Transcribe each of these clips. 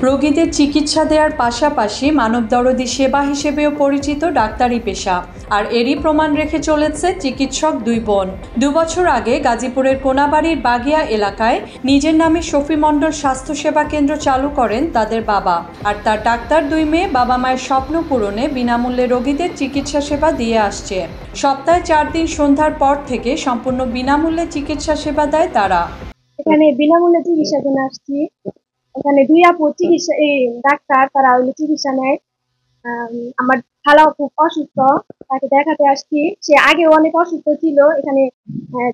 রোগীদের চিকিৎসা দেওয়ার পাশাপাশি মানবদরদী সেবা হিসেবেও পরিচিত ডাক্তারি পেশা। আর এরই প্রমাণ রেখে চলেছে চিকিৎসক দুই বোন। 2 বছর আগে গাজীপুরের কোনাবাড়ির বাগিয়া এলাকায় নিজের নামে শফি মণ্ডল স্বাস্থ্যসেবা কেন্দ্র চালু করেন তাদের বাবা। আর তার ডাক্তার দুই মেয়ে বাবা মায়ের স্বপ্ন পূরণে বিনামূল্যে রোগীদের চিকিৎসা সেবা দিয়ে আসছে। সপ্তাহে 4 দিন সন্ধ্যার পর থেকে সম্পূর্ণ বিনামূল্যে চিকিৎসা সেবা দেয় তারা। এখানে বিনামূল্যে চিকিৎসার জন্য আসছি। এখানে 2 আপু চিকিৎসা ডাক্তার, তারা হইলো চিকিৎসা নেয়। আমার খালাও খুব অসুস্থ, তাকে দেখাতে আসছি। সে আগে অনেক অসুস্থ ছিল, এখানে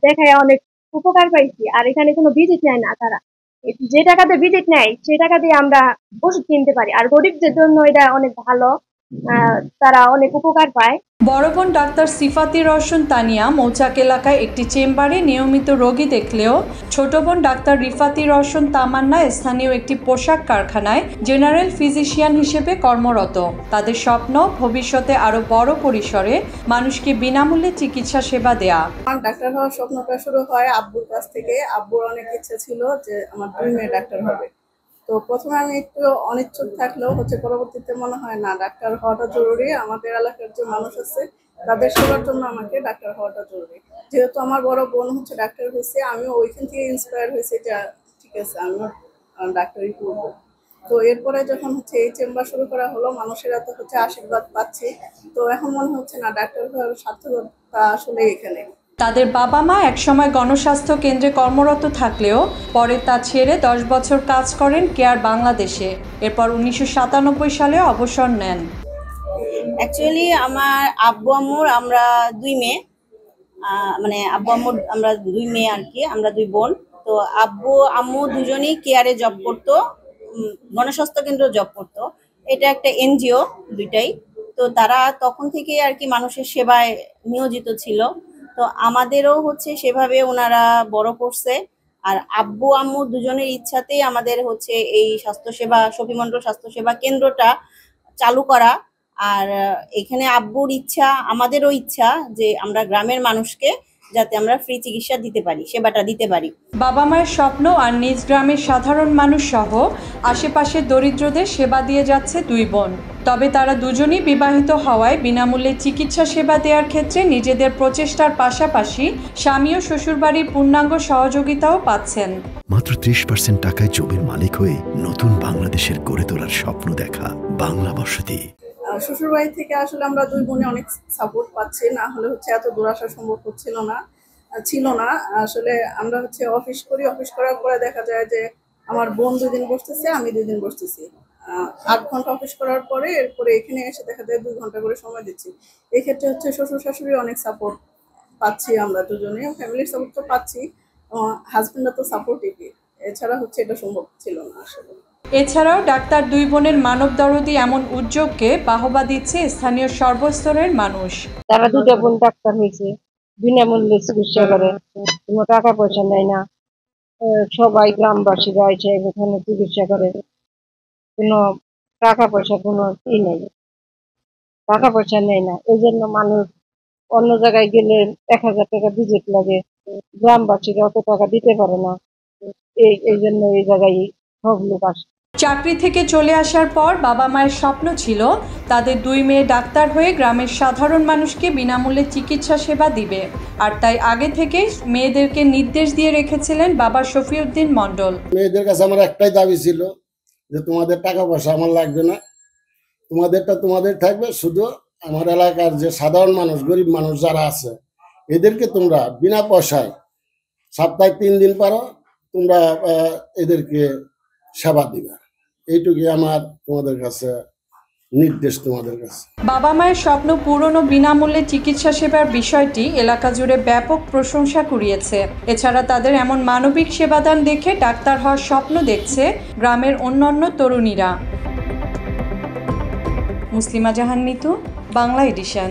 দেখায় অনেক উপকার পাইছি। আর এখানে কোনো ভিজিট নেয় না তারা, যে টাকাতে ভিজিট নেয় সেই টাকা দিয়ে আমরা ওষুধ কিনতে পারি। আর গরিবদের জন্য এটা অনেক ভালো, তারা অনেক উপকার পায়। বড় বোন ডাক্তার সিফাতি রওশন তানিয়া মৌচাক এলাকায় একটি চেম্বারে নিয়মিত রোগী দেখলেও ছোট বোন ডাক্তার রিফাতি রওশন তামান্না স্থানীয় একটি পোশাক কারখানায় জেনারেল ফিজিশিয়ান হিসেবে কর্মরত। তাদের স্বপ্ন ভবিষ্যতে আরো বড় পরিসরে মানুষকে বিনামূল্যে চিকিৎসা সেবা দেয়া। আমার ডাক্তার হওয়ার স্বপ্নটা শুরু হয় আব্বুর কাছ থেকে। আব্বুর অনেক ইচ্ছা ছিল যে আমার 2 মেয়ে ডাক্তার হবে। তো প্রথমে আমি একটু অনিচ্ছুক থাকলেও পরবর্তীতে মনে হয় না, ডাক্তার হওয়াটা জরুরি। আমাদের এলাকার যে মানুষ আছে তাদের সেবার জন্য আমাকে ডাক্তার হওয়াটা জরুরি। যেহেতু আমার বড় বোন ডাক্তার হয়েছে, আমিও ওইখান থেকে ইন্সপায়ার হয়েছে যে ঠিক আছে আমিও ডাক্তারি করবো। তো এরপরে যখন এই চেম্বার শুরু করা হলো, মানুষের এত আশীর্বাদ পাচ্ছি, তো এখন মনে হচ্ছে না ডাক্তার হওয়ার সার্থকতা আসলে এখানে। তাদের বাবা মা একসময় গণস্বাস্থ্য কেন্দ্রে কর্মরত থাকলেও পরে তা ছেড়ে 10 বছর কাজ করেন কেয়ার বাংলাদেশে। এরপর 1997 সালে অবসর নেন। অ্যাকচুয়ালি আমার আব্বু আম্মুর আমরা 2 মেয়ে, মানে আব্বু আম্মুর আমরা 2 মেয়ে আর কি, আমরা 2 বোন। তো আব্বু আম্মু দুজনেই কেয়ারে জব করতো, গণস্বাস্থ্য কেন্দ্র জব করতো। এটা একটা এনজিও দুইটাই। তো তারা তখন থেকে আর কি মানুষের সেবায় নিয়োজিত ছিল। তো আমাদেরও সেভাবে ওনারা বড় করছে। আর আব্বু আম্মু দুজনের ইচ্ছাতেই আমাদের এই স্বাস্থ্যসেবা শফি মণ্ডল স্বাস্থ্যসেবা কেন্দ্রটা চালু করা। আর এখানে আব্বুর ইচ্ছা, আমাদেরও ইচ্ছা যে আমরা গ্রামের মানুষকে যাতে আমরা ফ্রি চিকিৎসা দিতে পারি, সেবাটা দিতে পারি। বাবা মায়ের স্বপ্ন আর নিজ গ্রামের সাধারণ মানুষ সহ আশেপাশের দরিদ্রদের সেবা দিয়ে যাচ্ছে 2 বোন। তবে তারা দুজনই বিবাহিত হওয়ায় বিনামূল্যে চিকিৎসা সেবা দেওয়ার ক্ষেত্রে নিজেদের প্রচেষ্টার পাশাপাশি স্বামী ও শ্বশুরবাড়ির পূর্ণাঙ্গ সহযোগিতাও পাচ্ছেন। মাত্র 30% টাকায় জমির মালিক হয়ে নতুন বাংলাদেশের গড়ে তোলার স্বপ্ন দেখা বাংলা বসতি। শ্বশুরবাড়ি থেকে আসলে আমরা 2 বোনে অনেক সাপোর্ট পাচ্ছি, না হলে এত দূর আসা সম্ভব ছিল না। আসলে আমরা অফিস করি, অফিস করার পরে দেখা যায় যে আমার বোন 2 দিন বসতেছে, আমি 2 দিন বসতেছি। 8 ঘন্টা অফিস করার পরে এরপরে এখানে এসে দেখা যায় 2 ঘন্টা করে সময় দিচ্ছি। এই ক্ষেত্রে শ্বশুর শাশুড়ি অনেক সাপোর্ট পাচ্ছি, আমরা দুজনে ফ্যামিলির সাপোর্ট তো পাচ্ছি, হাজবেন্ডরা তো সাপোর্টিভই। এছাড়া এটা সম্ভব ছিল না আসলে। এছাড়াও ডাক্তার 2 বোনের মানবদরদী এমন উদ্যোগকে বাহবা দিচ্ছে স্থানীয় সর্বস্তরের মানুষ। তারা 2টা বোন ডাক্তার হয়েছে, বিনামূল্যে চিকিৎসা করে, কোনো টাকা পয়সা নেয় না। সবাই গ্রামবাসীরা এসে এখানে চিকিৎসা করে, কোনো টাকা পয়সা কোনো নেই, টাকা পয়সা নেয় না। এই জন্য মানুষ অন্য জায়গায় গেলে 1000 টাকা ভিজিট লাগে, গ্রামবাসীরা অত টাকা দিতে পারে না। এই জন্য এই জায়গায় সব লোক আসে। চাকরি থেকে চলে আসার পর বাবা মায়ের স্বপ্ন ছিল তাদের 2 মেয়ে ডাক্তার হয়ে গ্রামের সাধারণ মানুষকে বিনামূল্যে চিকিৎসা সেবা দিবে। আর তাই আগে থেকে মেয়েদেরকে নির্দেশ দিয়ে রেখেছিলেন বাবা শফিউদ্দিন মণ্ডল। মেয়েদের কাছে আমার একটাই দাবি ছিল যে তোমাদের টাকা পয়সা আমার লাগবে না, তোমাদেরটা তোমাদের থাকবে। শুধু আমার এলাকার যে সাধারণ মানুষ, গরিব মানুষ যারা আছে, এদেরকে তোমরা বিনা পয়সায় সপ্তাহে 3 দিন পারো তোমরা এদেরকে সেবা দিবে। এইটুকুই আমার তোমাদের কাছে নির্দেশ। তোমাদের কাছে বাবা মায়ের স্বপ্ন পূরণ ও বিনামূল্যে চিকিৎসা সেবার বিষয়টি এলাকা জুড়ে ব্যাপক প্রশংসা কুড়িয়েছে। এছাড়া তাদের এমন মানবিক সেবাদান দেখে ডাক্তার হওয়ার স্বপ্ন দেখছে গ্রামের অন্যান্য তরুণীরা। মুসলিমা জাহান নিতু, বাংলা এডিশন।